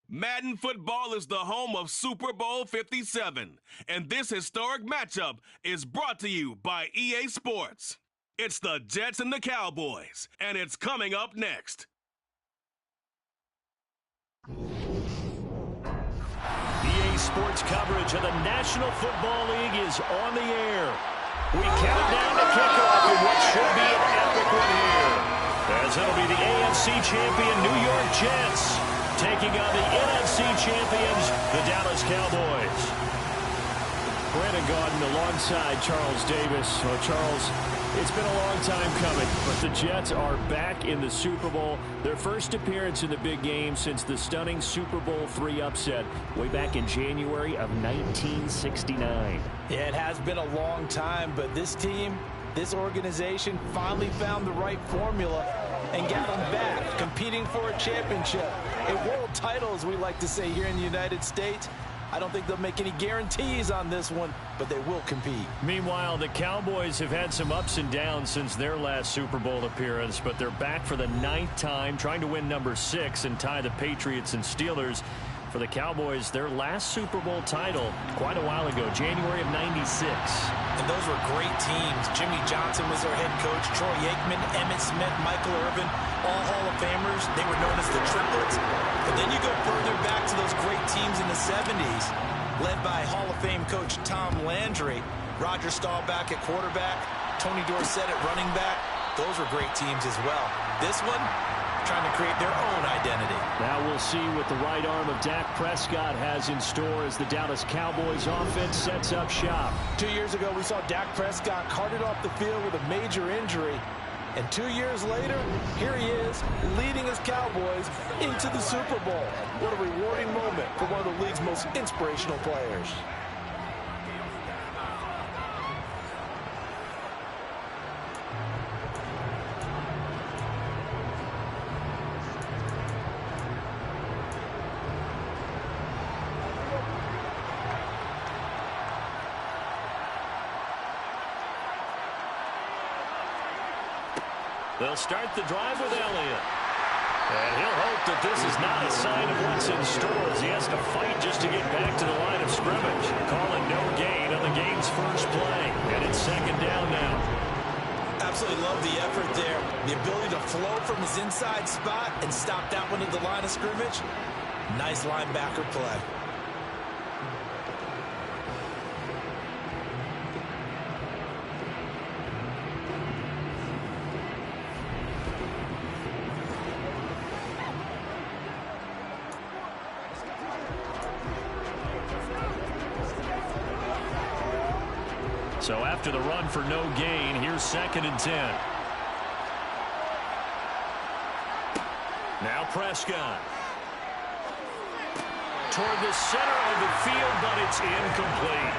Madden football is the home of Super Bowl 57, and this historic matchup is brought to you by EA Sports. It's the Jets and the Cowboys, and it's coming up next. EA Sports coverage of the National Football League is on the air. We count down to kickoff in what should be an epic one here, as it'll be the AFC champion New York Jets taking on the NFC champions, the Dallas Cowboys. Brandon Gaudin alongside Charles Davis. Well, Charles, it's been a long time coming, but the Jets are back in the Super Bowl. Their first appearance in the big game since the stunning Super Bowl III upset way back in January of 1969. Yeah, it has been a long time, but this team, this organization finally found the right formula and got them back, competing for a championship. A world title, as we like to say here in the United States. I don't think they'll make any guarantees on this one, but they will compete. Meanwhile, the Cowboys have had some ups and downs since their last Super Bowl appearance, but they're back for the 9th time, trying to win number 6 and tie the Patriots and Steelers. For the Cowboys, their last Super Bowl title quite a while ago, January of '96. And those were great teams. Jimmy Johnson was their head coach, Troy Aikman, Emmitt Smith, Michael Irvin, all Hall of Famers. They were known as the Triplets. But then you go further back to those great teams in the 70s, led by Hall of Fame coach Tom Landry, Roger Staubach at quarterback, Tony Dorsett at running back. Those were great teams as well. This one, trying to create their own identity. Now we'll see what the right arm of Dak Prescott has in store as the Dallas Cowboys offense sets up shop. 2 years ago, we saw Dak Prescott carted off the field with a major injury. And 2 years later, here he is, leading his Cowboys into the Super Bowl. What a rewarding moment for one of the league's most inspirational players. They'll start the drive with Elliott. And he'll hope that this is not a sign of what's in store as he has to fight just to get back to the line of scrimmage. Calling no gain on the game's first play. And it's 2nd down now. Absolutely love the effort there. The ability to flow from his inside spot and stop that one at the line of scrimmage. Nice linebacker play. So after the run for no gain, here's 2nd and 10. Now Prescott. Toward the center of the field, but it's incomplete.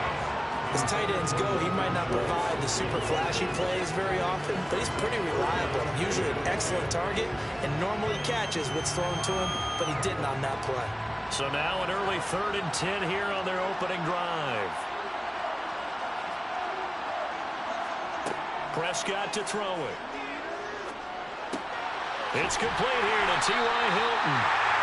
As tight ends go, he might not provide the super flashy plays very often, but he's pretty reliable. Usually an excellent target and normally catches what's thrown to him, but he didn't on that play. So now an early 3rd and 10 here on their opening drive. Prescott to throw it. It's complete here to T.Y. Hilton.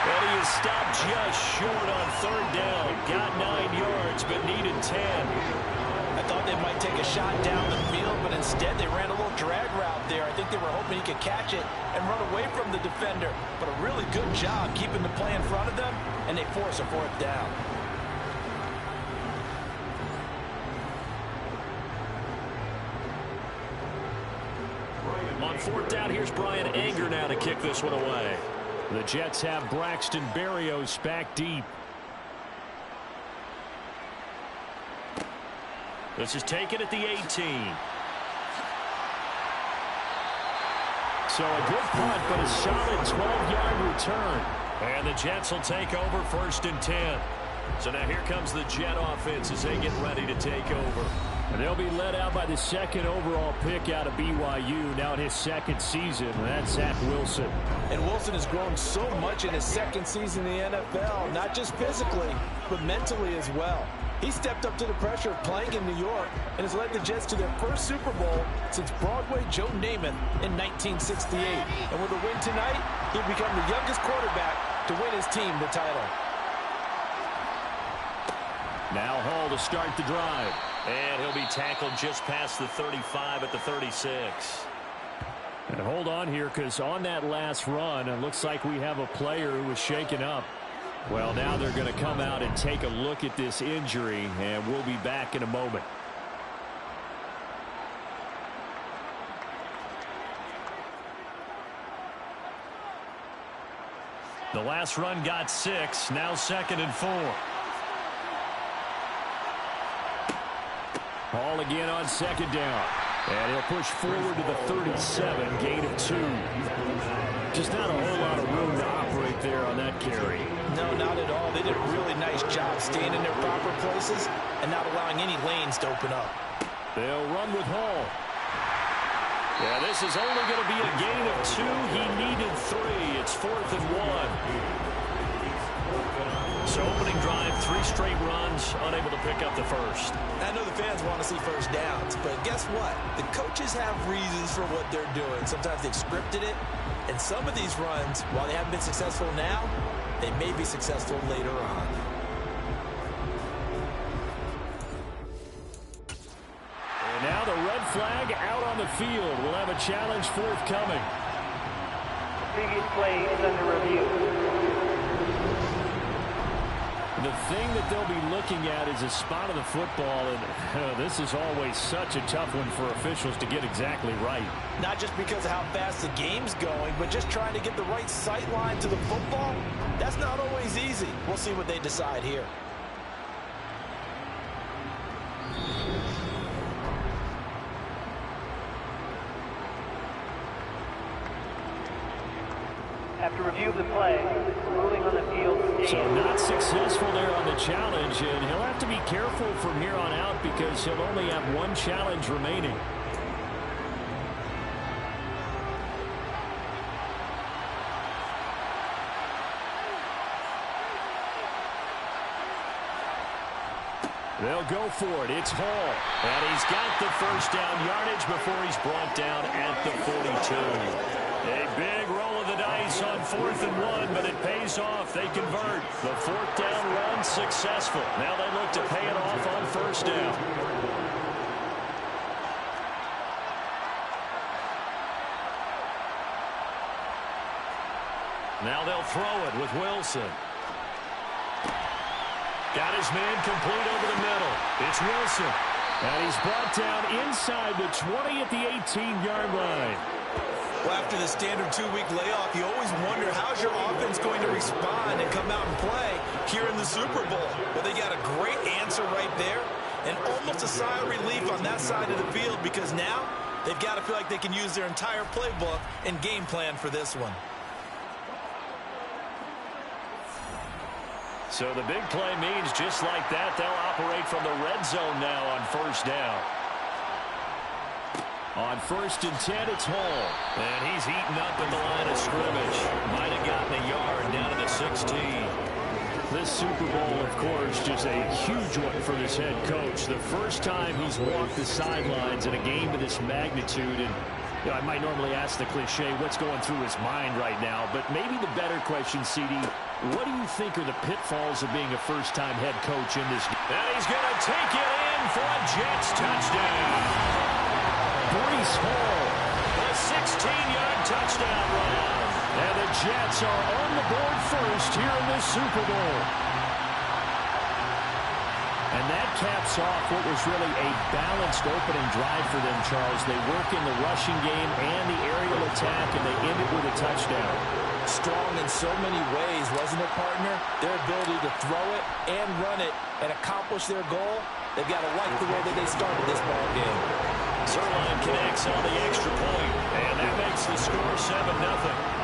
And he is stopped just short on 3rd down. Got 9 yards, but needed 10. I thought they might take a shot down the field, but instead they ran a little drag route there. I think they were hoping he could catch it and run away from the defender. But a really good job keeping the play in front of them, and they force a 4th down. On 4th down, here's Brian Anger now to kick this one away. The Jets have Braxton Berrios back deep. This is taken at the 18. So a good punt, but a solid 12-yard return. And the Jets will take over 1st and 10. So now here comes the Jet offense as they get ready to take over. And they'll be led out by the second overall pick out of BYU, now in his second season, and that's Zach Wilson. And Wilson has grown so much in his second season in the NFL, not just physically, but mentally as well. He stepped up to the pressure of playing in New York and has led the Jets to their first Super Bowl since Broadway Joe Namath in 1968. And with a win tonight, he'll become the youngest quarterback to win his team the title. Now Hall to start the drive. And he'll be tackled just past the 35 at the 36. And hold on here, because on that last run, it looks like we have a player who was shaken up. Well, now they're going to come out and take a look at this injury, and we'll be back in a moment. The last run got 6, now 2nd and 4. Hall again on 2nd down. And he'll push forward to the 37, gain of 2. Just not a whole lot of room to operate there on that carry. No, not at all. They did a really nice job staying in their proper places and not allowing any lanes to open up. They'll run with Hall. Yeah, this is only going to be a gain of 2. He needed 3. It's 4th and 1. So opening drive, 3 straight runs, unable to pick up the first. I know the fans want to see first downs, but guess what? The coaches have reasons for what they're doing. Sometimes they've scripted it, and some of these runs, while they haven't been successful now, they may be successful later on. And now the red flag out on the field. We'll have a challenge forthcoming. Previous play is under review. The thing that they'll be looking at is a spot of the football, and this is always such a tough one for officials to get exactly right. Not just because of how fast the game's going, but just trying to get the right sight line to the football. That's not always easy. We'll see what they decide here. After review of the play, ruling on the field. So not successful there on the challenge, and he'll have to be careful from here on out because he'll only have 1 challenge remaining. They'll go for it. It's Hall. And he's got the first down yardage before he's brought down at the 42. A big roll of the dice on 4th and 1, but it pays off. They convert. The 4th down run successful. Now they look to pay it off on 1st down. Now they'll throw it with Wilson. Got his man complete over the middle. It's Wilson. And he's brought down inside the 20 at the 18-yard line. Well, after the standard 2-week layoff, you always wonder how's your offense going to respond and come out and play here in the Super Bowl. Well, they got a great answer right there and almost a sigh of relief on that side of the field because now they've got to feel like they can use their entire playbook and game plan for this one. So the big play means just like that, they'll operate from the red zone now on 1st down. On 1st and 10, it's Hall. And he's eaten up at the line of scrimmage. Might have gotten a yard down to the 16. This Super Bowl, of course, just a huge one for this head coach. The first time he's walked the sidelines in a game of this magnitude. And you know, I might normally ask the cliche, what's going through his mind right now? But maybe the better question, CD, what do you think are the pitfalls of being a first-time head coach in this game? And he's going to take it in for a Jets touchdown. Breece Hall, a 16-yard touchdown run. And the Jets are on the board first here in this Super Bowl. And that caps off what was really a balanced opening drive for them, Charles. They work in the rushing game and the aerial attack, and they end it with a touchdown. Strong in so many ways, wasn't it, partner? Their ability to throw it and run it and accomplish their goal, they've got to like the way that they started this ball game. Zerline connects on the extra point, and that makes the score 7-0.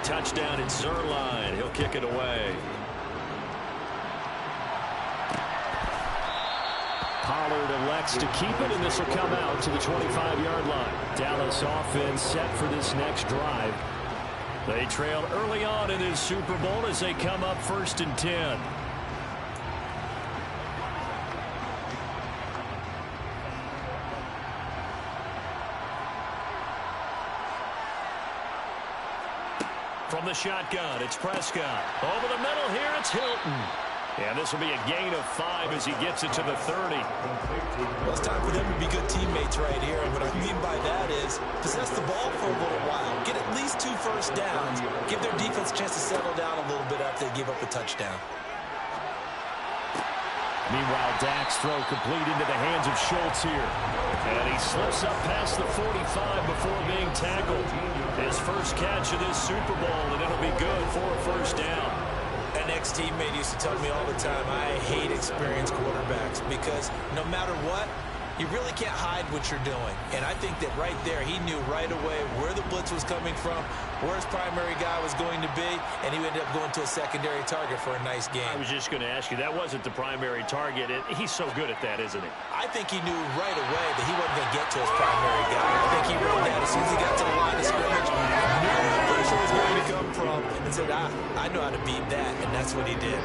touchdown. It's Zerline. He'll kick it away. Pollard elects to keep it, and this will come out to the 25-yard line. Dallas offense set for this next drive. They trailed early on in this Super Bowl as they come up 1st and 10. From the shotgun, it's Prescott. Over the middle here, it's Hilton. And this will be a gain of 5 as he gets it to the 30. Well, it's time for them to be good teammates right here. And what I mean by that is possess the ball for a little while. Get at least 2 first downs. Give their defense a chance to settle down a little bit after they give up a touchdown. Meanwhile, Dak's throw complete into the hands of Schultz here. And he slips up past the 45 before being tackled. His first catch of this Super Bowl, and it'll be good for a first down. An ex-teammate used to tell me all the time, I hate experienced quarterbacks because no matter what, you really can't hide what you're doing. And I think that right there, he knew right away where the blitz was coming from, where his primary guy was going to be, and he ended up going to a secondary target for a nice game. I was just going to ask you, that wasn't the primary target. He's so good at that, isn't he? I think he knew right away that he wasn't going to get to his primary guy. I think he read that as soon as he got to the line of scrimmage, knew where the pressure was going to come from, and said, I know how to beat that, and that's what he did.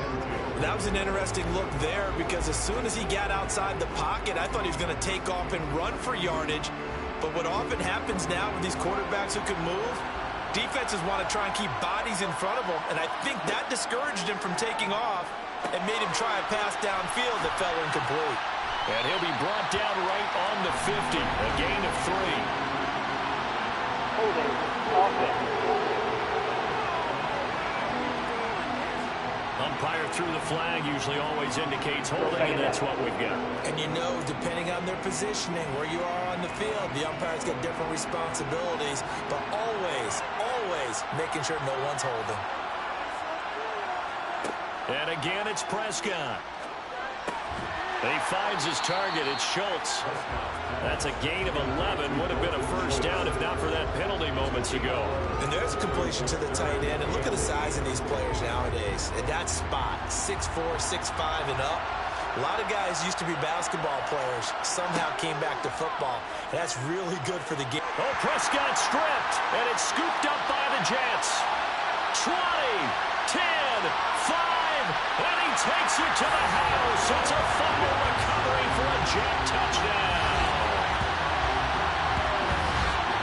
That was an interesting look there because as soon as he got outside the pocket, I thought he was going to take off and run for yardage. But what often happens now with these quarterbacks who can move, defenses want to try and keep bodies in front of them, and I think that discouraged him from taking off and made him try a pass downfield that fell incomplete. And he'll be brought down right on the 50, a gain of 3. Holding offense. Umpire through the flag usually always indicates holding, and that's what we've got. And you know, depending on their positioning, where you are on the field, the umpire's got different responsibilities, but always making sure no one's holding. And again, it's Prescott. He finds his target. It's Schultz. That's a gain of 11. Would have been a first down if not for that penalty moments ago. And there's a completion to the tight end. And look at the size of these players nowadays. At that spot, 6'4", 6'5", and up. A lot of guys used to be basketball players. Somehow came back to football. And that's really good for the game. Oh, Prescott stripped. And it's scooped up by the Jets. 20, 10, 5. And he takes it to the house. It's a fumble recovery for a Jet touchdown.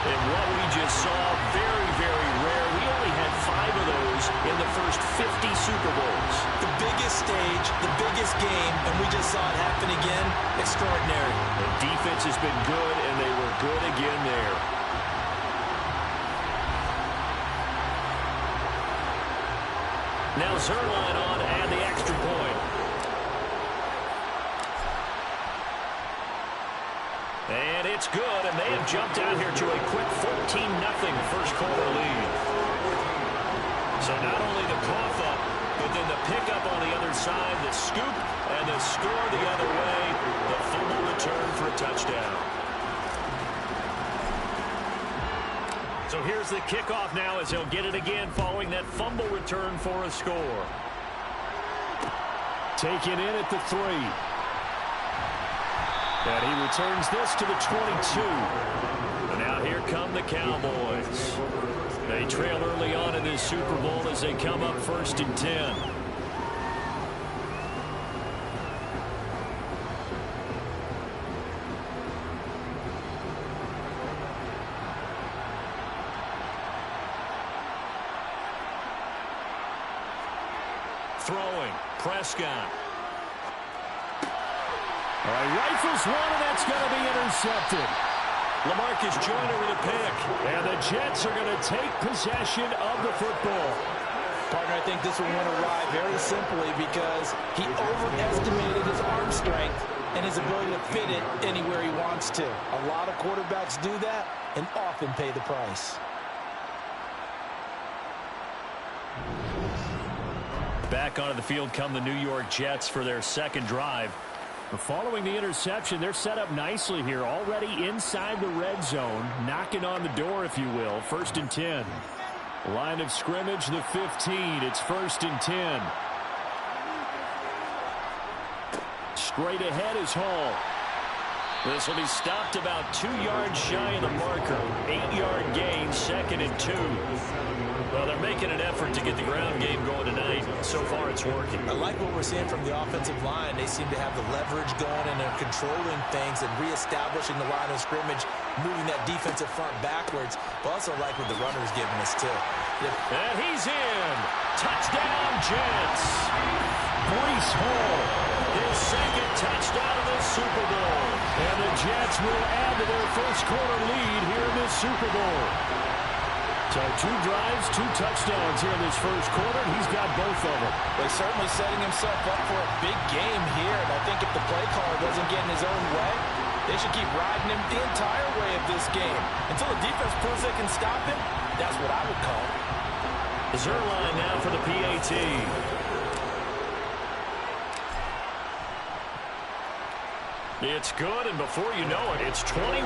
And what we just saw, very, very rare. We only had 5 of those in the first 50 Super Bowls. The biggest stage, the biggest game, and we just saw it happen again. Extraordinary. The defense has been good, and they were good again there. Now Zerline on and the extra point. And it's good, and they have jumped out here to a quick 14-0 first quarter lead. So not only the cough up, but then the pickup on the other side, the scoop, and the score the other way, the fumble return for a touchdown. So here's the kickoff now as he'll get it again following that fumble return for a score. Taken in at the 3. And he returns this to the 22. And now here come the Cowboys. They trail early on in this Super Bowl as they come up 1st and 10. Throwing, Prescott. All right, rifles one, and that's going to be intercepted. LaMarcus Joyner with a pick. And the Jets are going to take possession of the football. Partner, I think this one went awry very simply because he overestimated his arm strength and his ability to fit it anywhere he wants to. A lot of quarterbacks do that and often pay the price. Back onto the field come the New York Jets for their second drive. Following the interception, they're set up nicely here, already inside the red zone, knocking on the door, if you will. 1st and 10. Line of scrimmage, the 15. It's 1st and 10. Straight ahead is Hall. This will be stopped about 2 yards shy of the marker. 8-yard gain, 2nd and 2. Well, they're making an effort to get the ground game going tonight. So far, it's working. I like what we're seeing from the offensive line. They seem to have the leverage going, and they're controlling things and reestablishing the line of scrimmage, moving that defensive front backwards. But also like what the runner's giving us, too. And he's in. Touchdown, Jets. Breece Hall, his 2nd touchdown of the Super Bowl. And the Jets will add to their first quarter lead here in this Super Bowl. So 2 drives, 2 touchdowns here in this first quarter. He's got both of them. Well, he's certainly setting himself up for a big game here. And I think if the play caller doesn't get in his own way, they should keep riding him the entire way of this game. Until the defense proves they can stop him, that's what I would call it. Zerline now for the PAT. It's good, and before you know it, it's 21-0.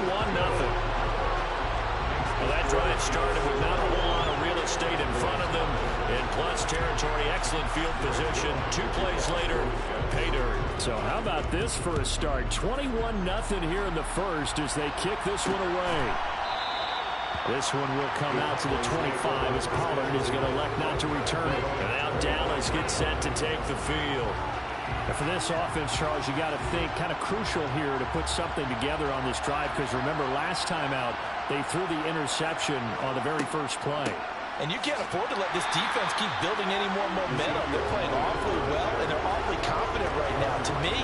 Well, that drive started with not a whole lot of real estate in front of them. In plus territory, excellent field position. 2 plays later, pay dirt. So how about this for a start? 21-0 here in the first as they kick this one away. This one will come out to the 25 as Pollard is going to elect not to return it. And now Dallas gets set to take the field. And for this offense, Charles, you got to think kind of crucial here to put something together on this drive, because remember last time out they threw the interception on the very first play. And you can't afford to let this defense keep building any more momentum. They're playing awfully well, and they're awfully confident right now. To me,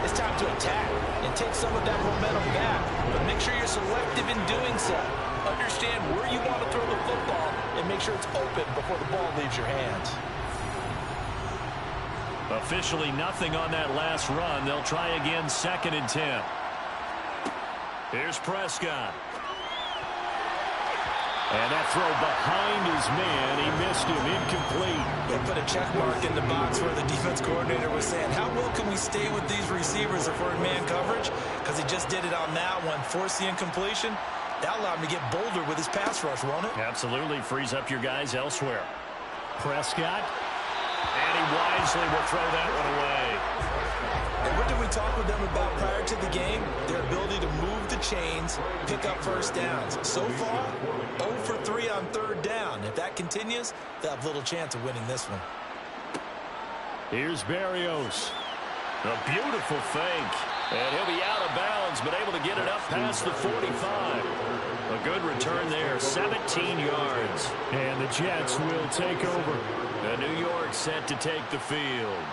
it's time to attack and take some of that momentum back. But make sure you're selective in doing so. Understand where you want to throw the football and make sure it's open before the ball leaves your hands. Officially nothing on that last run. They'll try again, 2nd and 10. Here's Prescott. And that throw behind his man. He missed him. Incomplete. They put a check mark in the box where the defense coordinator was saying, how well can we stay with these receivers if we're in man coverage? Because he just did it on that one. Forced the incompletion. That allowed him to get bolder with his pass rush, won't it? Absolutely. Frees up your guys elsewhere. Prescott. And he wisely will throw that one away. And what did we talk with them about prior to the game? Their ability to move the chains, pick up first downs. So far, 0 for 3 on 3rd down. If that continues, they'll have little chance of winning this one. Here's Berrios. A beautiful fake. And he'll be out of bounds, but able to get it up past the 45. A good return there, 17 yards. And the Jets will take over. New York set to take the field.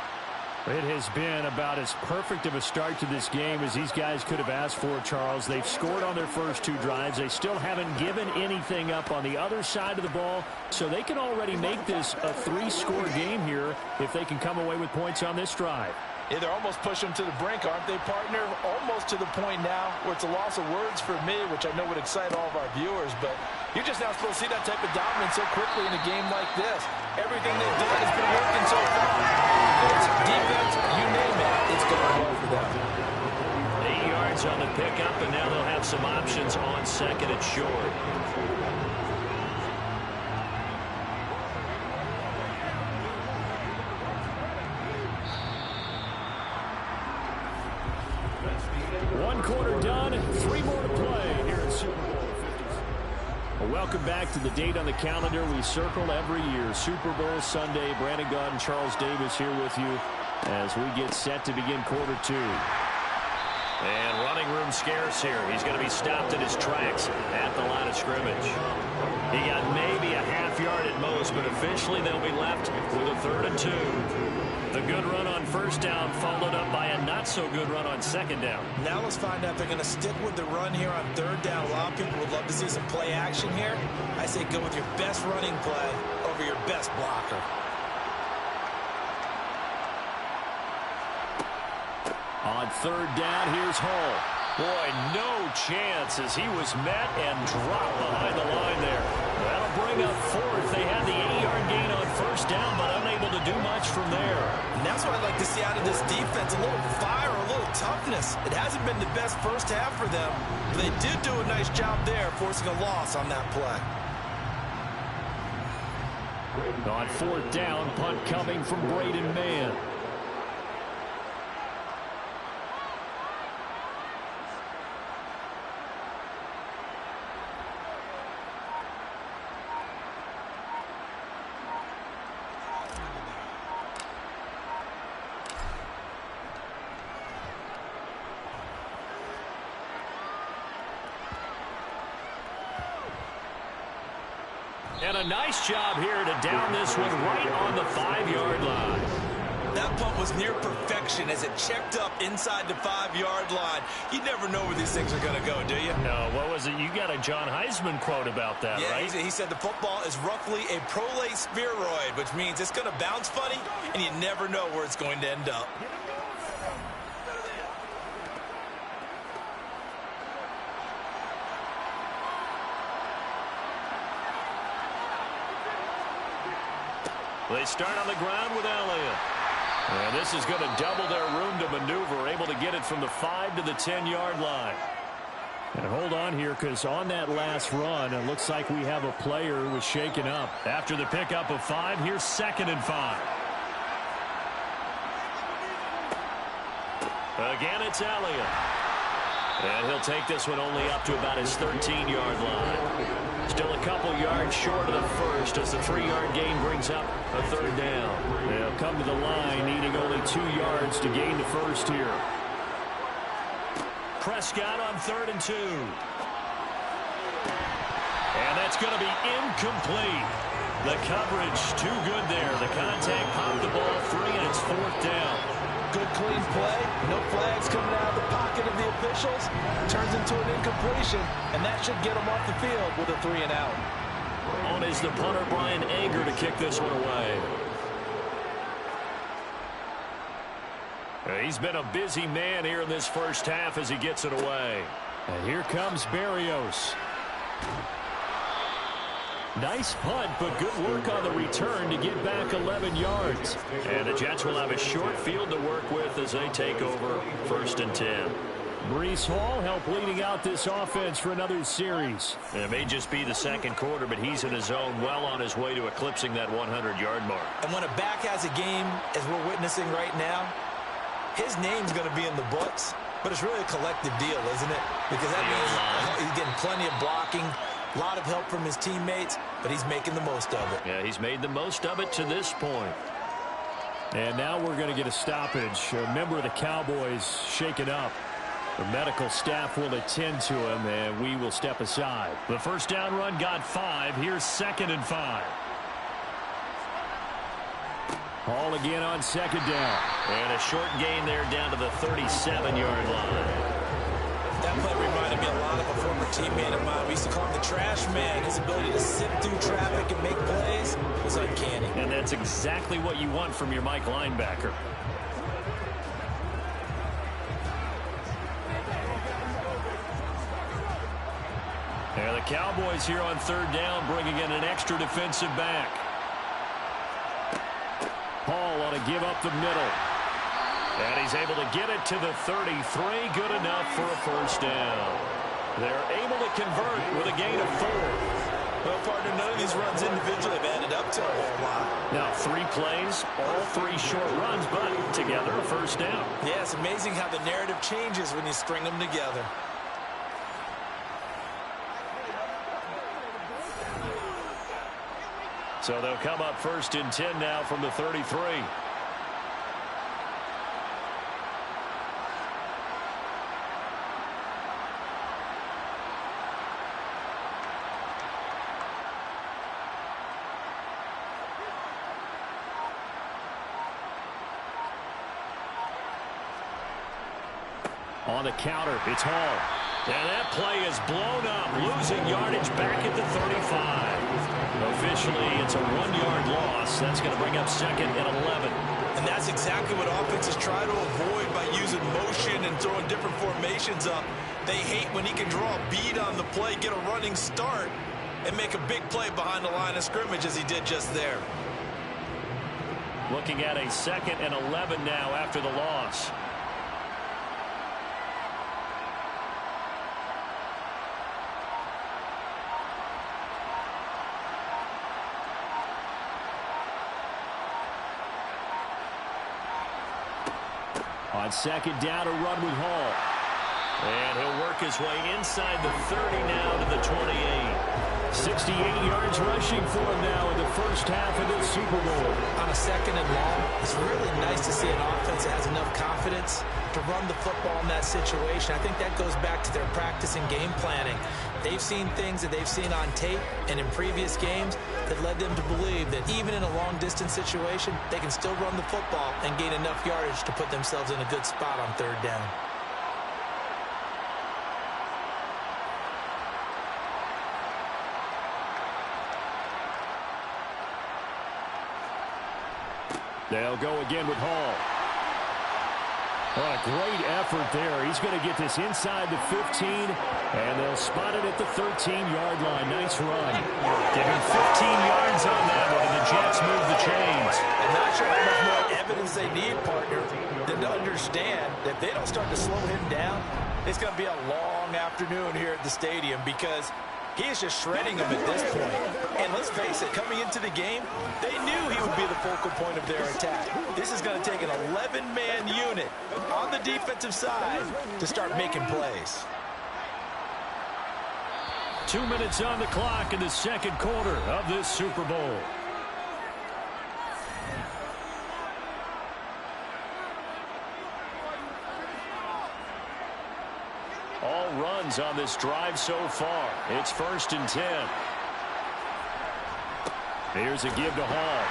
It has been about as perfect of a start to this game as these guys could have asked for, Charles. They've scored on their first 2 drives. They still haven't given anything up on the other side of the ball, so they can already make this a 3-score game here if they can come away with points on this drive. Yeah, they're almost pushing them to the brink, aren't they, partner? Almost to the point now where it's a loss of words for me, which I know would excite all of our viewers, but you're just not supposed to see that type of dominance so quickly in a game like this. Everything they've done has been working so far. Offense, defense, you name it, it's going well for them. 8 yards on the pickup, and now they'll have some options on 2nd and short. One quarter done, 3 more to play here at Super Bowl 50. Well, welcome back to the date on the calendar we circle every year. Super Bowl Sunday. Brandon Gaud and Charles Davis here with you as we get set to begin quarter 2. And running room scarce here. He's going to be stopped in his tracks at the line of scrimmage. He got maybe a half yard at most, but officially they'll be left with a 3rd and 2. The good run on 1st down followed up by a not-so-good run on 2nd down. Now let's find out if they're going to stick with the run here on 3rd down. A lot of people would love to see some play action here. I say go with your best running play over your best blocker. On 3rd down, here's Hall. Boy, no chance as he was met and dropped behind the line there. That'll bring up 4th. They had the 8-yard gain on 1st down, but unable to do much from there. And that's what I'd like to see out of this defense, a little fire, a little toughness. It hasn't been the best first half for them, but they did do a nice job there forcing a loss on that play. On fourth down, punt coming from Braden Mann. And a nice job here to down this one right on the 5-yard line. That punt was near perfection as it checked up inside the 5-yard line. You never know where these things are going to go, do you? No, what was it? You got a John Heisman quote about that, right? He said the football is roughly a prolate spheroid, which means it's going to bounce funny, and you never know where it's going to end up. They start on the ground with Elliott. And this is going to double their room to maneuver, able to get it from the 5 to the 10-yard line. And hold on here, because on that last run, it looks like we have a player who was shaken up. After the pickup of 5, here's 2nd and 5. Again, it's Elliott. And he'll take this one only up to about his 13-yard line. Still a couple yards short of the first as the 3-yard gain brings up a 3rd down. They'll come to the line needing only 2 yards to gain the first here. Prescott on 3rd and 2. And that's going to be incomplete. The coverage too good there. The contact popped the ball free, and it's 4th down. Good clean play. No flags coming out of the pocket of the officials. Turns into an incompletion, and that should get them off the field with a 3 and out. On is the punter, Brian Anger, to kick this one away. He's been a busy man here in this first half as he gets it away. And here comes Berrios. Nice punt, but good work on the return to get back 11 yards. And the Jets will have a short field to work with as they take over 1st and 10. Breece Hall helped leading out this offense for another series. It may just be the 2nd quarter, but he's in his zone, well on his way to eclipsing that 100-yard mark. And when a back has a game, as we're witnessing right now, his name's going to be in the books, but it's really a collective deal, isn't it? Because that means he's getting plenty of blocking, a lot of help from his teammates, but he's making the most of it. Yeah, he's made the most of it to this point. And now we're going to get a stoppage. A member of the Cowboys shaken up. The medical staff will attend to him, and we will step aside. The first down run got 5. Here's 2nd and 5. Hall again on 2nd down. And a short gain there down to the 37-yard line. That play reminded me a lot of a former teammate of mine. We used to call him the trash man. His ability to sift through traffic and make plays was uncanny. And that's exactly what you want from your Mike linebacker. And the Cowboys here on 3rd down bringing in an extra defensive back. Hall on a give up the middle. And he's able to get it to the 33. Good enough for a 1st down. They're able to convert with a gain of 4. Well, partner, none of these runs individually have added up to a whole lot. Now 3 plays, all 3 short runs, but together a 1st down. Yeah, it's amazing how the narrative changes when you string them together. So they'll come up 1st and 10 now from the 33. On the counter, it's Hall. And that play is blown up, losing yardage back at the 35. Officially, it's a 1-yard loss. That's going to bring up 2nd and 11. And that's exactly what offenses try to avoid by using motion and throwing different formations up. They hate when he can draw a bead on the play, get a running start, and make a big play behind the line of scrimmage as he did just there. Looking at a 2nd and 11 now after the loss. On second down, a run with Hall. And he'll work his way inside the 30 now to the 28. 68 yards rushing for him now in the first half of this Super Bowl. On a second and long, it's really nice to see an offense that has enough confidence to run the football in that situation. I think that goes back to their practice and game planning. They've seen things that they've seen on tape and in previous games that led them to believe that even in a long-distance situation, they can still run the football and gain enough yardage to put themselves in a good spot on third down. They'll go again with Hall. What a great effort there. He's going to get this inside the 15, and they'll spot it at the 13-yard line. Nice run. Give him 15 yards on that one, and the Jets move the chains. I'm not sure how much more evidence they need, partner, than to understand that if they don't start to slow him down, it's going to be a long afternoon here at the stadium because he is just shredding them at this point. And let's face it, coming into the game, they knew he would be the focal point of their attack. This is going to take an 11-man unit on the defensive side to start making plays. 2 minutes on the clock in the second quarter of this Super Bowl. All runs on this drive so far. It's 1st and 10. Here's a give to Hall.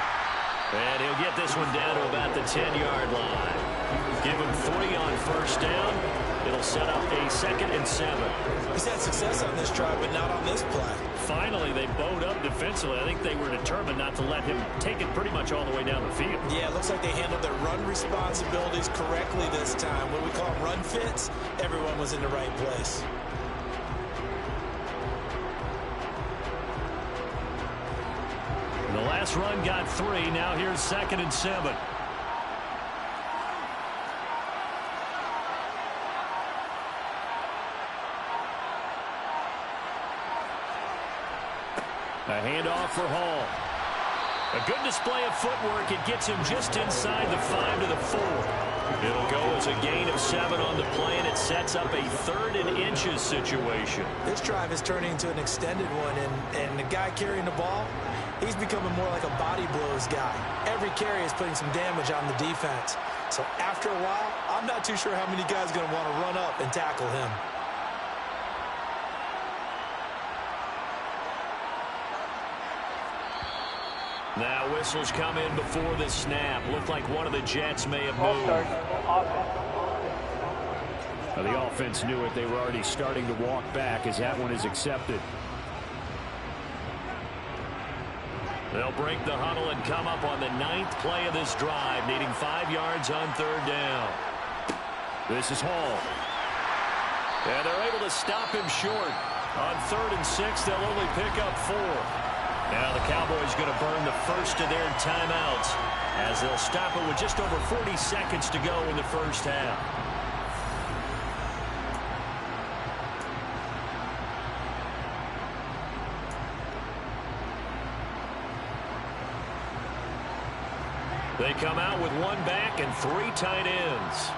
And he'll get this one down to about the 10-yard line. Give him 3 on first down. It'll set up a 2nd and 7. He's had success on this drive, but not on this play. Finally, they bowed up defensively. I think they were determined not to let him take it pretty much all the way down the field. Yeah, it looks like they handled their run responsibilities correctly this time. What we call run fits, everyone was in the right place. The last run got 3. Now here's 2nd and 7. A handoff for Hall. A good display of footwork. It gets him just inside the 5 to the 4. It'll go as a gain of 7 on the play, and it sets up a 3rd and inches situation. This drive is turning into an extended one, and the guy carrying the ball, he's becoming more like a body blows guy. Every carry is putting some damage on the defense. So after a while, I'm not too sure how many guys are going to want to run up and tackle him. Now whistles come in before the snap. Looked like one of the Jets may have moved. Well, the offense knew it. They were already starting to walk back as that one is accepted. They'll break the huddle and come up on the 9th play of this drive, needing 5 yards on third down. This is Hall. And they're able to stop him short. On 3rd and 6, they'll only pick up 4. Now the Cowboys going to burn the first of their timeouts as they'll stop it with just over 40 seconds to go in the first half. They come out with 1 back and 3 tight ends.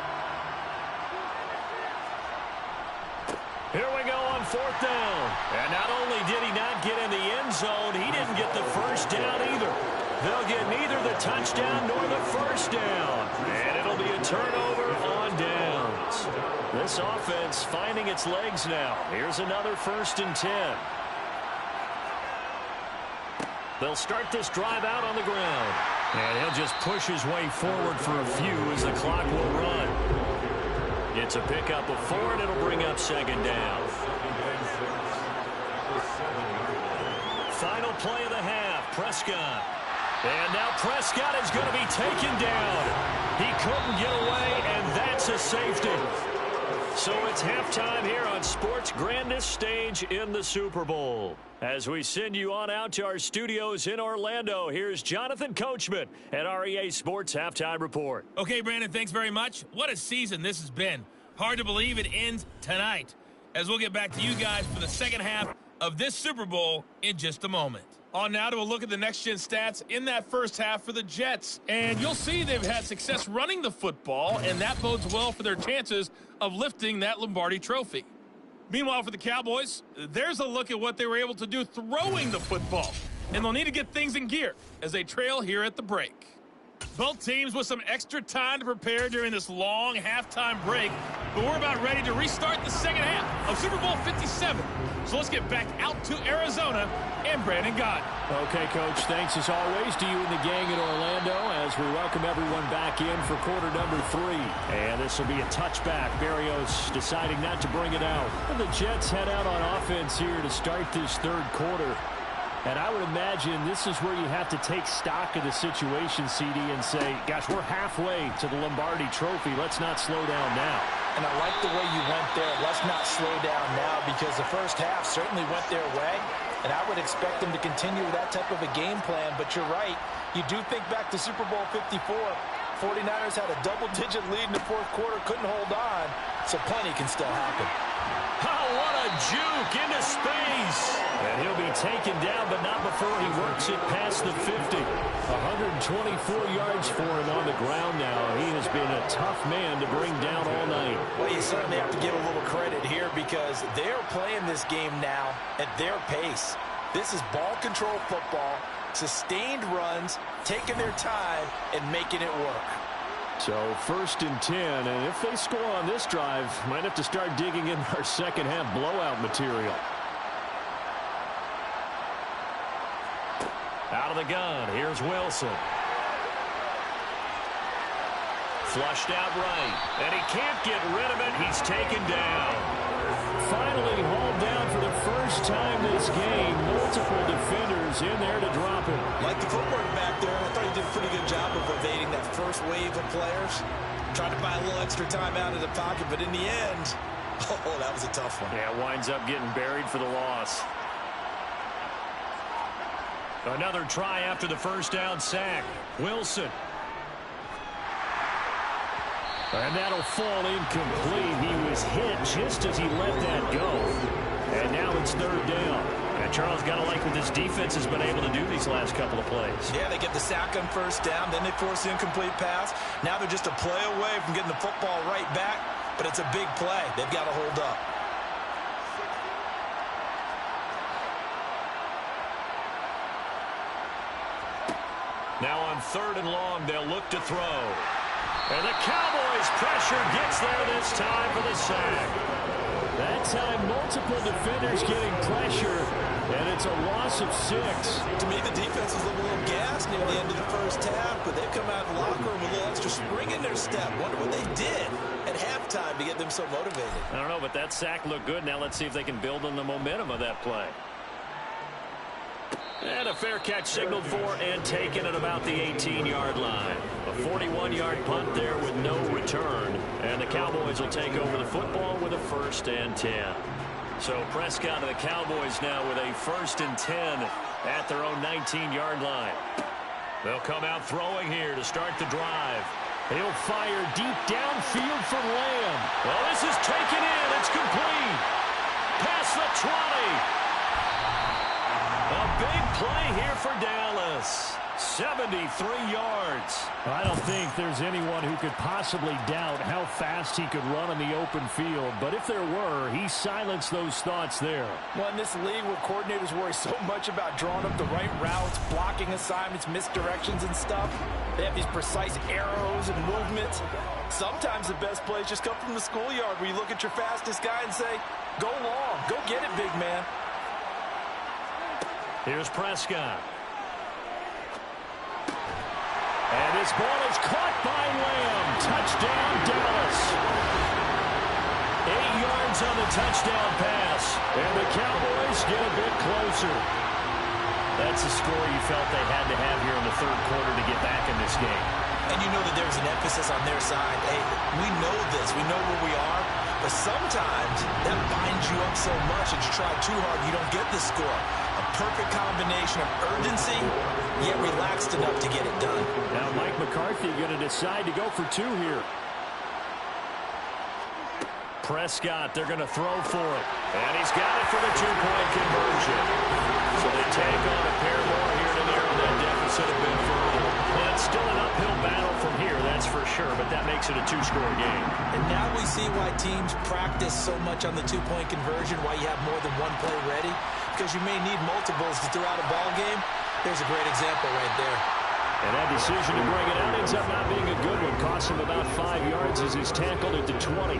Here we go on 4th down. And not only did he not get in the end zone, he didn't get the first down either. They'll get neither the touchdown nor the first down. And it'll be a turnover on downs. This offense finding its legs now. Here's another 1st and 10. They'll start this drive out on the ground. And he'll just push his way forward for a few as the clock will run. It's a pickup of 4, and it'll bring up 2nd down. Final play of the half, Prescott. And now Prescott is going to be taken down. He couldn't get away, and that's a safety. So it's halftime here on sports' grandest stage in the Super Bowl. As we send you on out to our studios in Orlando, here's Jonathan Coachman at our EA Sports Halftime Report. Okay, Brandon, thanks very much. What a season this has been. Hard to believe it ends tonight, as we'll get back to you guys for the second half of this Super Bowl in just a moment. On now to a look at the next-gen stats in that first half for the Jets. And you'll see they've had success running the football, and that bodes well for their chances of lifting that Lombardi trophy. Meanwhile, for the Cowboys, there's a look at what they were able to do throwing the football. And they'll need to get things in gear as they trail here at the break. Both teams with some extra time to prepare during this long halftime break, but we're about ready to restart the second half of Super Bowl 57. So let's get back out to Arizona and Brandon Gott. Okay, Coach, thanks as always to you and the gang in Orlando as we welcome everyone back in for quarter number 3. And this will be a touchback. Berrios deciding not to bring it out. And the Jets head out on offense here to start this third quarter. And I would imagine this is where you have to take stock of the situation, CD, and say, gosh, we're halfway to the Lombardi trophy. Let's not slow down now. And I like the way you went there. Let's not slow down now, because the first half certainly went their way. And I would expect them to continue with that type of a game plan. But you're right. You do think back to Super Bowl 54. 49ers had a double-digit lead in the fourth quarter, couldn't hold on. So plenty can still happen. Oh, what a juke into space. And he'll be taken down, but not before he works it past the 50. 124 yards for him on the ground now. He has been a tough man to bring down all night. Well, you certainly have to give a little credit here because they're playing this game now at their pace. This is ball control football, sustained runs, taking their time, and making it work. So 1st and 10, and if they score on this drive, might have to start digging in our second half blowout material. Out of the gun, here's Wilson. Flushed out right, and he can't get rid of it. He's taken down. Finally hauled down for the first time this game. Multiple defenders in there to drop him. Like the footwork back there, I thought he did a pretty good job of evading that first wave of players. Tried to buy a little extra time out of the pocket, but in the end, oh, that was a tough one. Yeah, winds up getting buried for the loss. Another try after the first down sack. Wilson. And that'll fall incomplete. He was hit just as he let that go. And now it's 3rd down. And Charles, got to like what this defense has been able to do these last couple of plays. Yeah, they get the sack on first down, then they force the incomplete pass. Now they're just a play away from getting the football right back, but it's a big play. They've got to hold up. Now on 3rd and long, they'll look to throw. And the Cowboys' pressure gets there this time for the sack. That time, multiple defenders getting pressure, and it's a loss of 6. To me, the defense was a little gassed near the end of the first half, but they've come out of the locker room with a little extra spring in their step. Wonder what they did at halftime to get them so motivated. I don't know, but that sack looked good. Now let's see if they can build on the momentum of that play. And a fair catch signaled for and taken at about the 18-yard line. A 41-yard punt there with no return. And the Cowboys will take over the football with a 1st and 10. So Prescott and the Cowboys now with a 1st and 10 at their own 19-yard line. They'll come out throwing here to start the drive. He'll fire deep downfield for Lamb. Well, this is taken in. It's complete. Past the 20. A big play here for Dallas. 73 yards. I don't think there's anyone who could possibly doubt how fast he could run on the open field. But if there were, he silenced those thoughts there. Well, in this league where coordinators worry so much about drawing up the right routes, blocking assignments, misdirections and stuff, they have these precise arrows and movements. Sometimes the best plays just come from the schoolyard where you look at your fastest guy and say, go long, go get it, big man. Here's Prescott. And his ball is caught by Lamb. Touchdown, Dallas. 8 yards on the touchdown pass. And the Cowboys get a bit closer. That's a score you felt they had to have here in the third quarter to get back in this game. And you know that there's an emphasis on their side. Hey, we know this. We know where we are. But sometimes that binds you up so much that you try too hard, you don't get the score. A perfect combination of urgency, yet relaxed enough to get it done. Now Mike McCarthy going to decide to go for 2 here. Prescott, they're going to throw for it. And he's got it for the 2-point conversion. So they take on a pair of sure, but that makes it a two-score game. And now we see why teams practice so much on the two-point conversion, why you have more than one play ready, because you may need multiples to throw out a ball game. There's a great example right there. And that decision to bring it out ends up not being a good one. Costs him about 5 yards as he's tackled at the 20.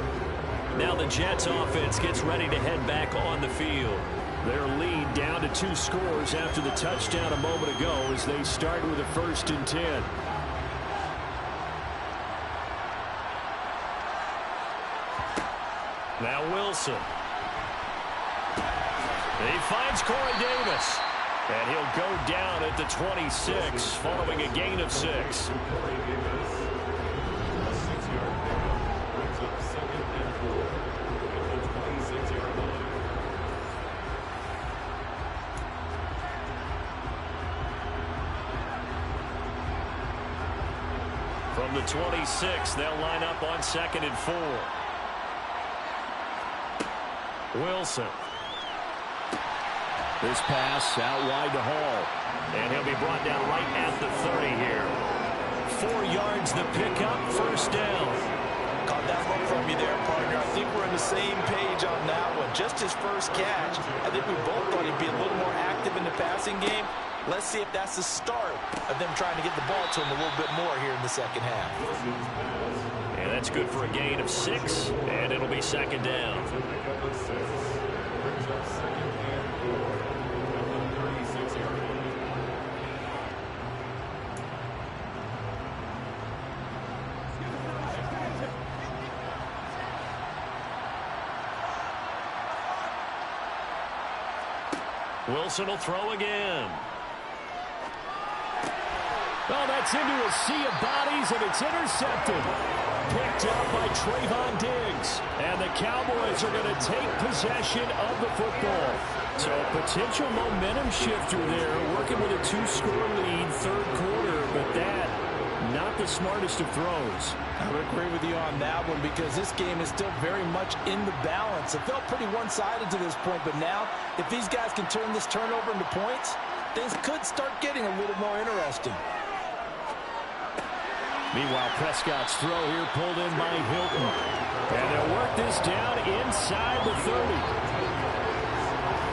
Now the Jets offense gets ready to head back on the field. Their lead down to 2 scores after the touchdown a moment ago as they start with a 1st and 10. Now Wilson. He finds Corey Davis. And he'll go down at the 26 following a gain of 6. From the 26, they'll line up on 2nd and 4. Wilson. This pass out wide to Hall. And he'll be brought down right at the 30 here. 4 yards the pickup, 1st down. Caught that one from you there, partner. I think we're on the same page on that one. Just his first catch. I think we both thought he'd be a little more active in the passing game. Let's see if that's the start of them trying to get the ball to him a little bit more here in the second half. And that's good for a gain of 6, and it'll be 2nd down. Wilson will throw again. Well, that's into a sea of bodies, and it's intercepted. Picked up by Trayvon Diggs. And the Cowboys are going to take possession of the football. So a potential momentum shifter there, working with a 2-score lead, 3rd quarter, but that, not the smartest of throws. I would agree with you on that one because this game is still very much in the balance. It felt pretty one-sided to this point, but now, if these guys can turn this turnover into points, things could start getting a little more interesting. Meanwhile, Prescott's throw here pulled in by Hilton. And they'll work this down inside the 30.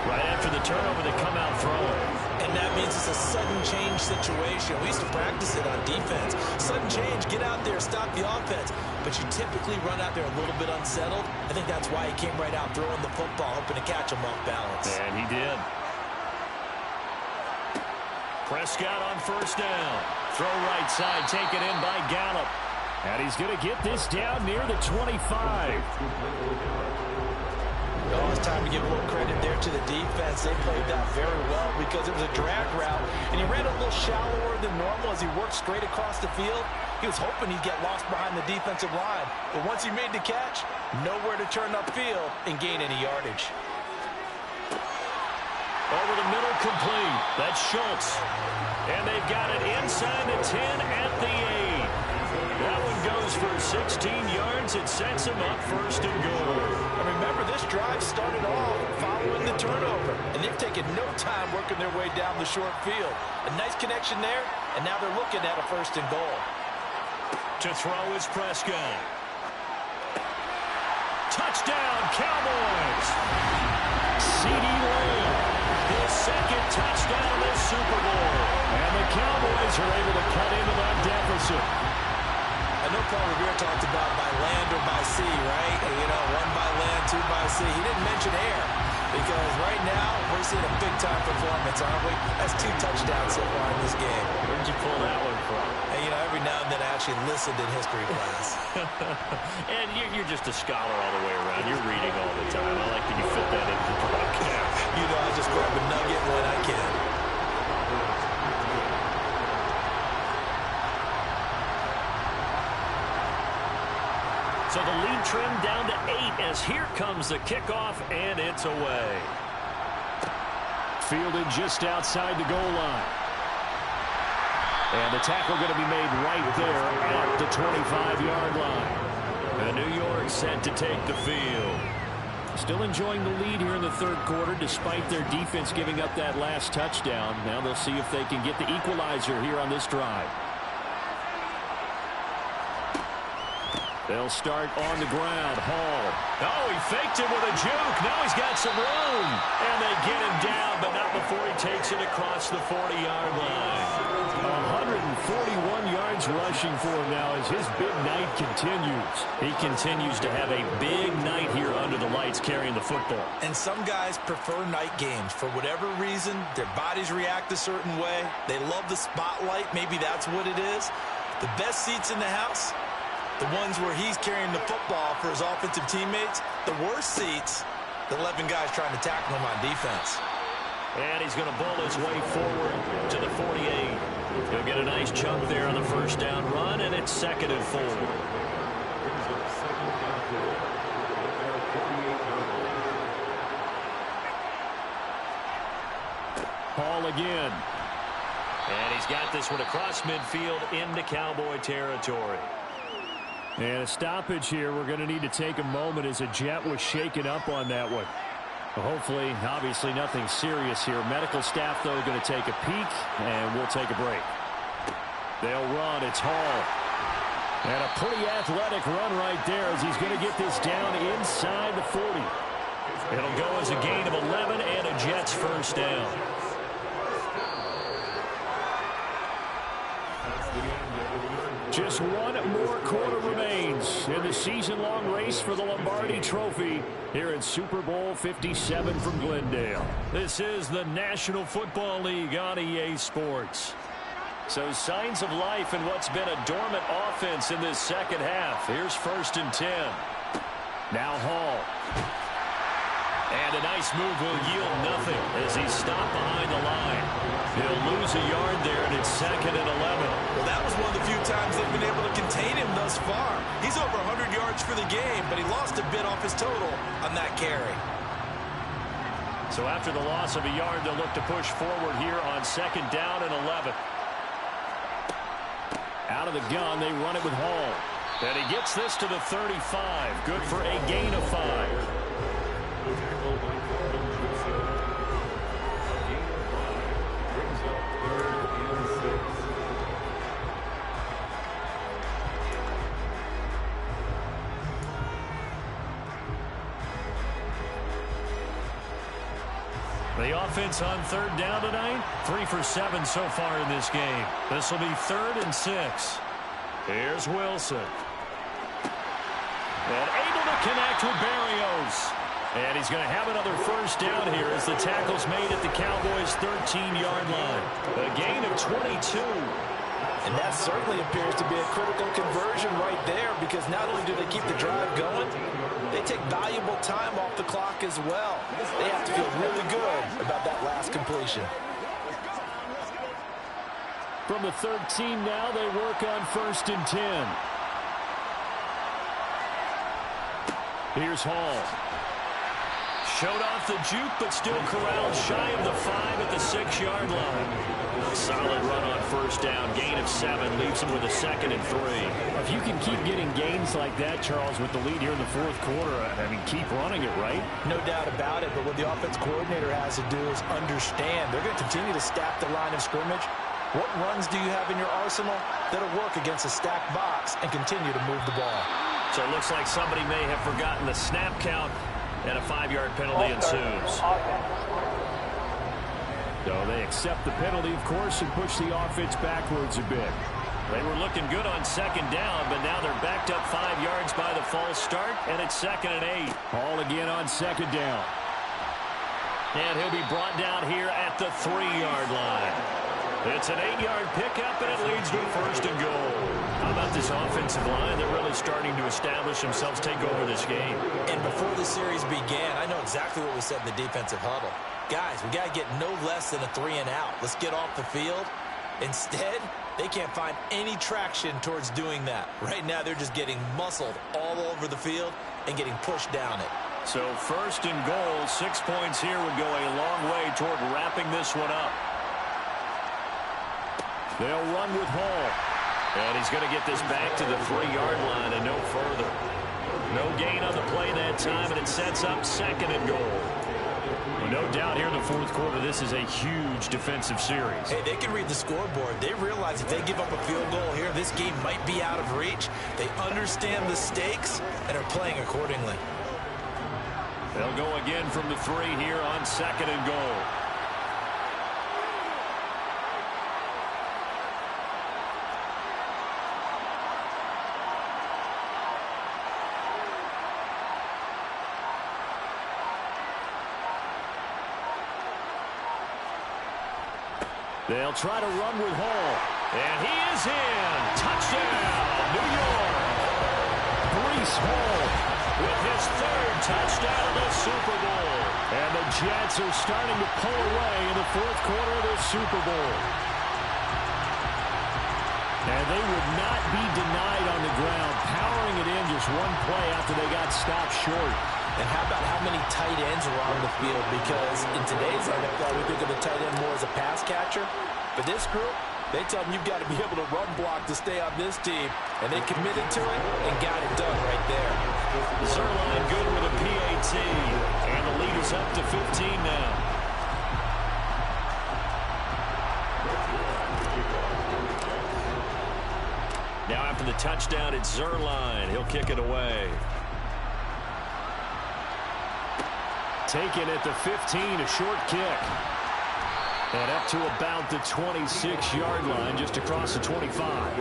Right after the turnover, they come out throwing. And that means it's a sudden change situation. We used to practice it on defense. Sudden change, get out there, stop the offense. But you typically run out there a little bit unsettled. I think that's why he came right out throwing the football, hoping to catch him off balance. And he did. Prescott on 1st down. Throw right side, taken in by Gallup. And he's going to get this down near the 25. Oh, it's time to give a little credit there to the defense. They played that very well because it was a drag route, and he ran a little shallower than normal as he worked straight across the field. He was hoping he'd get lost behind the defensive line, but once he made the catch, nowhere to turn upfield and gain any yardage. Over the middle, complete. That's Schultz. And they've got it inside the 10 at the 8. That one goes for 16 yards. It sets him up 1st and goal. And remember, this drive started off following the turnover, and they've taken no time working their way down the short field. A nice connection there, and now they're looking at a 1st and goal. To throw is Prescott. Touchdown, Cowboys. CeeDee Lamb. His 2nd touchdown of this Super Bowl. And the Cowboys are able to cut into that deficit. I know Paul Revere talked about by land or by sea, right? You know, 1 by land, 2 by sea. He didn't mention air because right now we're seeing a big-time performance, aren't we? That's 2 touchdowns so far in this game. Where did you pull that one from? And, you know, every now and then I actually listened in history class. And you're just a scholar all the way around. You're reading all the time. I like that you fit that into the broadcast. You know, I just grab a nugget when I can. So the lead trimmed down to 8 as here comes the kickoff, and it's away. Fielded just outside the goal line. And the tackle going to be made right there at the 25-yard line. And New York set to take the field. Still enjoying the lead here in the 3rd quarter despite their defense giving up that last touchdown. Now they'll see if they can get the equalizer here on this drive. They'll start on the ground. Hall. Oh, he faked it with a juke. Now he's got some room. And they get him down, but not before he takes it across the 40-yard line. 141 yards rushing for him now as his big night continues. He continues to have a big night here under the lights carrying the football. And some guys prefer night games. For whatever reason, their bodies react a certain way. They love the spotlight. Maybe that's what it is. The best seats in the house, the ones where he's carrying the football for his offensive teammates. The worst seats, the 11 guys trying to tackle him on defense. And he's going to bull his way forward to the 48. He'll get a nice chunk there on the first down run, and it's 2nd and 4. Hall again. And he's got this one across midfield into Cowboy territory. And a stoppage here. We're going to need to take a moment as a Jet was shaken up on that one. Hopefully, obviously, nothing serious here. Medical staff, though, going to take a peek, and we'll take a break. They'll run. It's Hall. And a pretty athletic run right there as he's going to get this down inside the 40. It'll go as a gain of 11 and a Jets first down. Just one more quarter remains in the season-long race for the Lombardi Trophy here at Super Bowl 57 from Glendale. This is the National Football League on EA Sports. So signs of life in what's been a dormant offense in this second half. Here's 1st and 10. Now Hall. And a nice move will yield nothing as he's stopped behind the line. He'll lose a yard there, and it's 2nd and 11. Well, that was one of the few times they've been able to contain him thus far. He's over 100 yards for the game, but he lost a bit off his total on that carry. So after the loss of a yard, they'll look to push forward here on 2nd down and 11. Out of the gun, they run it with Hall. And he gets this to the 35. Good for a gain of 5. The offense on 3rd down tonight, 3 for 7 so far in this game. This will be 3rd and 6. Here's Wilson. And able to connect with Barrios. And he's going to have another first down here as the tackle's made at the Cowboys' 13-yard line. A gain of 22. And that certainly appears to be a critical conversion right there, because not only do they keep the drive going, they take valuable time off the clock as well. They have to feel really good about that last completion. From the 13 now, they work on 1st and 10. Here's Hall. Showed off the juke, but still corralled shy of the 5 at the 6-yard line. Solid run on 1st down. Gain of 7 leaves him with a 2nd and 3. If you can keep getting gains like that, Charles, with the lead here in the 4th quarter, I mean, keep running it, right? No doubt about it, but what the offense coordinator has to do is understand they're going to continue to stack the line of scrimmage. What runs do you have in your arsenal that'll work against a stacked box and continue to move the ball? So it looks like somebody may have forgotten the snap count, and a 5-yard penalty ensues. So they accept the penalty, of course, and push the offense backwards a bit. They were looking good on 2nd down, but now they're backed up 5 yards by the false start, and it's 2nd and 8. Hall again on 2nd down. And he'll be brought down here at the 3-yard line. It's an 8-yard pickup, and it leads to a 1st and goal. How about this offensive line? They're really starting to establish themselves, take over this game. And before the series began, I know exactly what we said in the defensive huddle. Guys, we got to get no less than a 3 and out. Let's get off the field. Instead, they can't find any traction towards doing that. Right now, they're just getting muscled all over the field and getting pushed down it. So 1st and goal, 6 points here would go a long way toward wrapping this one up. They'll run with Hall. And he's going to get this back to the 3-yard line and no further. No gain on the play that time, and it sets up 2nd and goal. Well, no doubt here in the fourth quarter, this is a huge defensive series. Hey, they can read the scoreboard. They realize if they give up a field goal here, this game might be out of reach. They understand the stakes and are playing accordingly. They'll go again from the 3 here on 2nd and goal. They'll try to run with Hall. And he is in. Touchdown, New York. Breece Hall with his 3rd touchdown of the Super Bowl. And the Jets are starting to pull away in the fourth quarter of the Super Bowl. And they would not be denied on the ground, powering it in just one play after they got stopped short. And how about how many tight ends are on the field? Because in today's NFL, we think of the tight end more as a pass catcher. But this group, they tell them you've got to be able to run block to stay on this team. And they committed to it and got it done right there. Zerline good with a PAT. And the lead is up to 15 now. Now after the touchdown, it's Zerline. He'll kick it away. Taken at the 15, a short kick. And up to about the 26-yard line, just across the 25.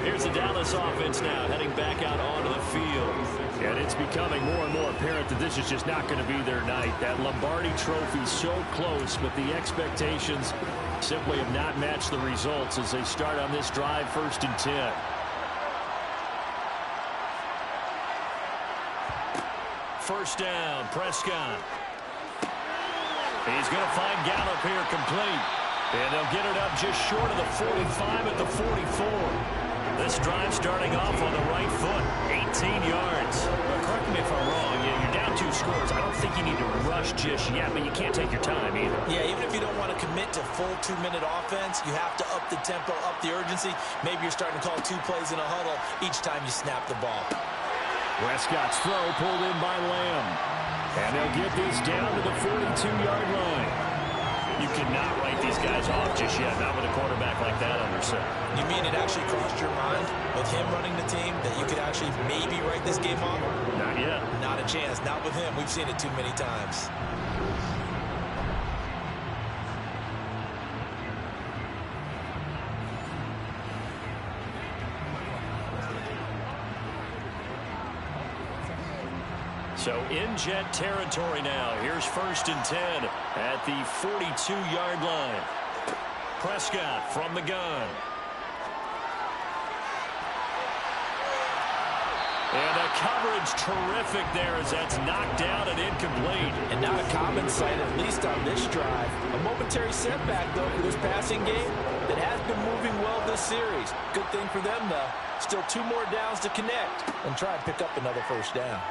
Here's the Dallas offense now, heading back out onto the field. And it's becoming more and more apparent that this is just not going to be their night. That Lombardi trophy so close, but the expectations simply have not matched the results as they start on this drive, 1st and 10. First down, Prescott. He's going to find Gallup here complete. And they'll get it up just short of the 45 at the 44. This drive starting off on the right foot, 18 yards. Well, correct me if I'm wrong. You're down 2 scores. I don't think you need to rush just yet, but you can't take your time either. Yeah, even if you don't want to commit to full 2-minute offense, you have to up the tempo, up the urgency. Maybe you're starting to call 2 plays in a huddle each time you snap the ball. Prescott's throw pulled in by Lamb. And they'll get this down to the 42-yard line. You cannot write these guys off just yet, not with a quarterback like that under center. You mean it actually crossed your mind with him running the team that you could actually maybe write this game off? Not yet. Not a chance. Not with him. We've seen it too many times. So in Jet territory now. Here's 1st and 10 at the 42-yard line. Prescott from the gun. And the coverage terrific there as that's knocked down and incomplete. And not a common sight, at least on this drive. A momentary setback, though, for this passing game that has been moving well this series. Good thing for them, though. Still 2 more downs to connect and try and pick up another 1st down.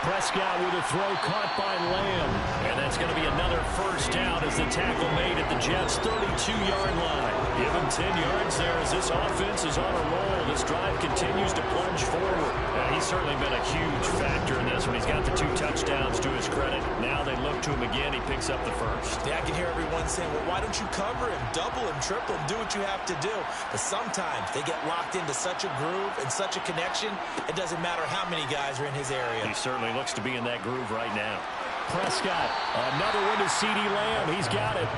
Prescott with a throw caught by Lamb. And that's going to be another 1st down as the tackle made at the Jets' 32-yard line. Give him 10 yards there as this offense is on a roll. This drive continues to plunge forward. He's certainly been a huge factor in this one. He's got the 2 touchdowns to his credit. Now they look to him again. He picks up the 1st. Yeah, I can hear everyone saying, well, why don't you cover him, double him, triple him, do what you have to do. But sometimes they get locked into such a groove and such a connection, it doesn't matter how many guys are in his area. He certainly looks to be in that groove right now. Prescott, another one to C.D. Lamb. He's got it.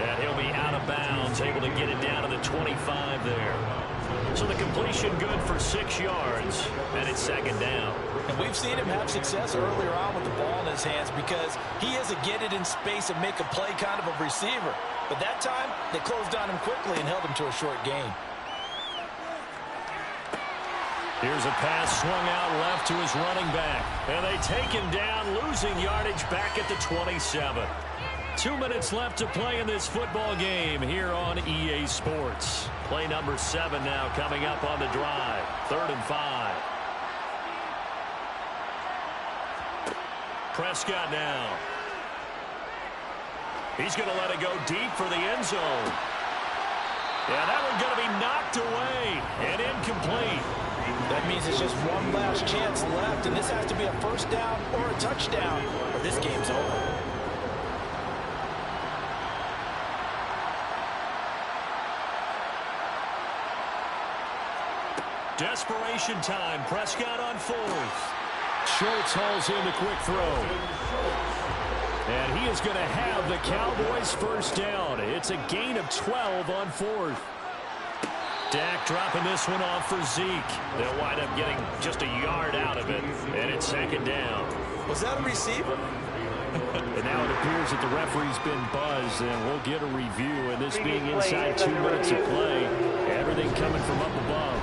And he'll be out of bounds, able to get it down to the 25 there. So the completion good for 6 yards, and it's 2nd down. And we've seen him have success earlier on with the ball in his hands because he is a get it in space and make a play kind of a receiver. But that time, they closed on him quickly and held him to a short gain. Here's a pass swung out left to his running back. And they take him down, losing yardage back at the 27. 2 minutes left to play in this football game here on EA Sports. Play number 7 now coming up on the drive. 3rd and 5. Prescott now. He's going to let it go deep for the end zone. Yeah, that one's going to be knocked away and incomplete. That means it's just one last chance left, and this has to be a first down or a touchdown, or this game's over. Desperation time. Prescott on fourth. Schultz hauls in the quick throw. And he is going to have the Cowboys first down. It's a gain of 12 on fourth. Dak dropping this one off for Zeke. They'll wind up getting just a yard out of it, and it's second down. Was that a receiver? And now it appears that the referee's been buzzed, and we'll get a review. And this being inside 2 minutes of play, everything coming from up above.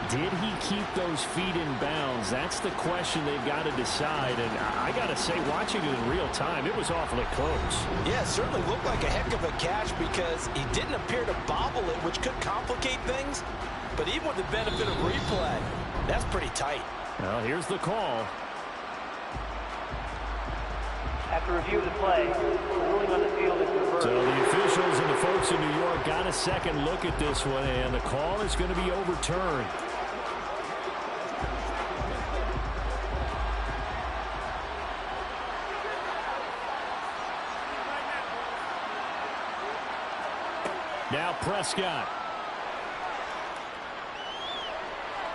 Did he keep those feet in bounds? That's the question they've got to decide. And I got to say, watching it in real time, it was awfully close. Yeah, it certainly looked like a heck of a catch because he didn't appear to bobble it, which could complicate things. But even with the benefit of replay, that's pretty tight. Well, here's the call. After review of the play, the ruling on the field is reversed. So the officials and the folks in New York got a second look at this one, and the call is going to be overturned. Now Prescott.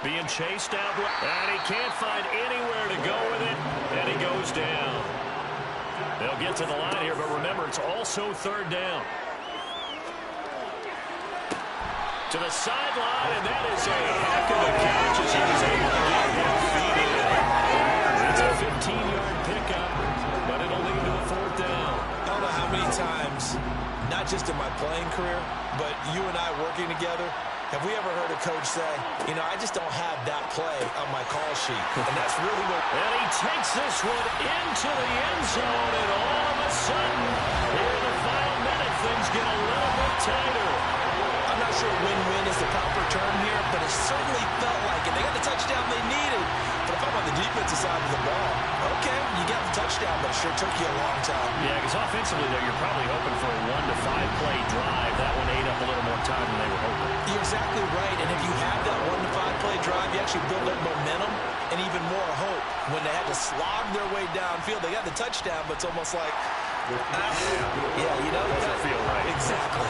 Being chased out, and he can't find anywhere to go with it, and he goes down. They'll get to the line here, but remember, it's also third down. To the sideline, and that is a heck of a catch as he was able to get his feet in. It's a 15-yard pickup, but it'll lead to a fourth down. I don't know how many times, not just in my playing career, but you and I working together, have we ever heard a coach say, you know, I just don't have that play on my call sheet. And that's really what... And he takes this one into the end zone, and all of a sudden, here in the final minute, things get a little bit tighter. I'm not sure win-win is the proper term here, but it certainly felt like it. They got the touchdown they needed. But if I'm on the defensive side of the ball, okay, you got the touchdown, but it sure took you a long time. Yeah, because offensively, though, you're probably hoping for a 1 to 5 play drive. That one ate up a little more time than they were hoping. You're exactly right, and if you have that 1 to 5 play drive, you actually build up momentum and even more hope. When they had to slog their way downfield, they got the touchdown, but it's almost like, yeah, you know, it doesn't feel right. Exactly.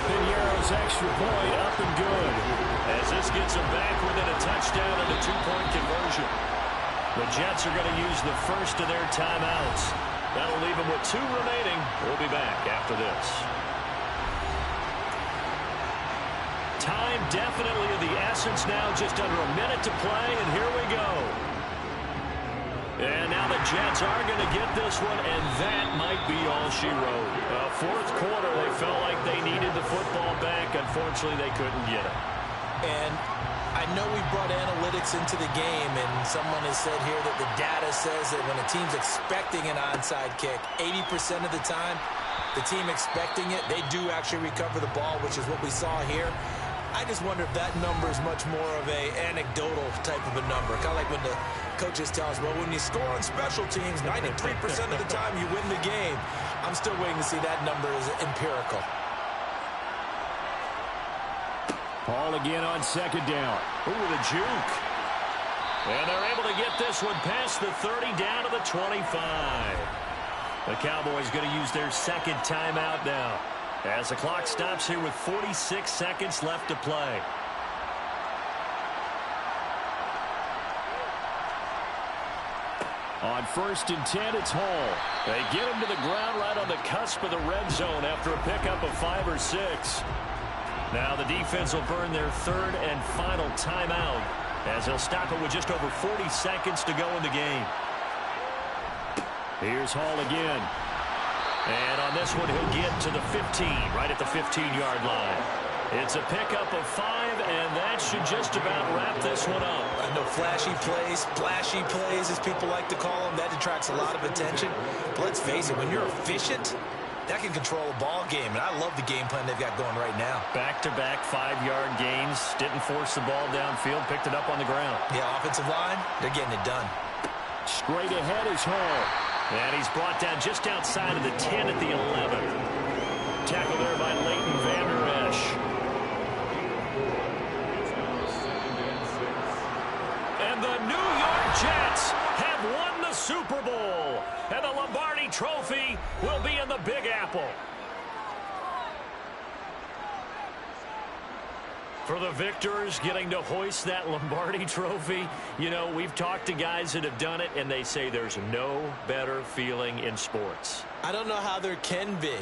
Piñeiro's extra point up and good, as this gets them back within a touchdown and a 2-point conversion. The Jets are going to use the first of their timeouts. That'll leave them with 2 remaining. We'll be back after this. Time definitely of the essence now, just under a minute to play, and here we go. And now the Jets are going to get this one, and that might be all she wrote. Fourth quarter, they felt like they needed the football back. Unfortunately, they couldn't get it. And I know we brought analytics into the game, and someone has said here that the data says that when a team's expecting an onside kick, 80% of the time, the team expecting it, they do actually recover the ball, which is what we saw here. I just wonder if that number is much more of a anecdotal type of a number. Kind of like when the coaches tell us, well, when you score on special teams, 93% of the time you win the game. I'm still waiting to see that number is empirical. Ball again on second down. Ooh, the juke. And they're able to get this one past the 30 down to the 25. The Cowboys going to use their second timeout now, as the clock stops here with 46 seconds left to play. On 1st and 10, it's Hall. They get him to the ground right on the cusp of the red zone after a pickup of 5 or 6. Now the defense will burn their third and final timeout, as they'll stop it with just over 40 seconds to go in the game. Here's Hall again. And on this one, he'll get to the 15, right at the 15-yard line. It's a pickup of 5, and that should just about wrap this one up. I know flashy plays, splashy plays, as people like to call them, that attracts a lot of attention. But let's face it, when you're efficient, that can control a ball game, and I love the game plan they've got going right now. Back-to-back 5-yard gains, didn't force the ball downfield, picked it up on the ground. Yeah, offensive line, they're getting it done. Straight ahead is Hall. And he's brought down just outside of the 10 at the 11. Tackle there by Leighton Vander Esch. trophy will be in the Big Apple. For the victors, getting to hoist that Lombardi trophy, you know, we've talked to guys that have done it, and they say there's no better feeling in sports. I don't know how there can be.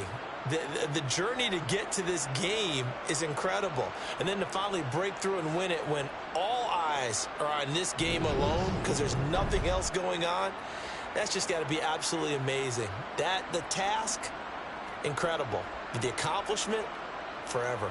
The journey to get to this game is incredible. And then to finally break through and win it when all eyes are on this game alone because there's nothing else going on, that's just got to be absolutely amazing. The task, incredible. But the accomplishment, forever.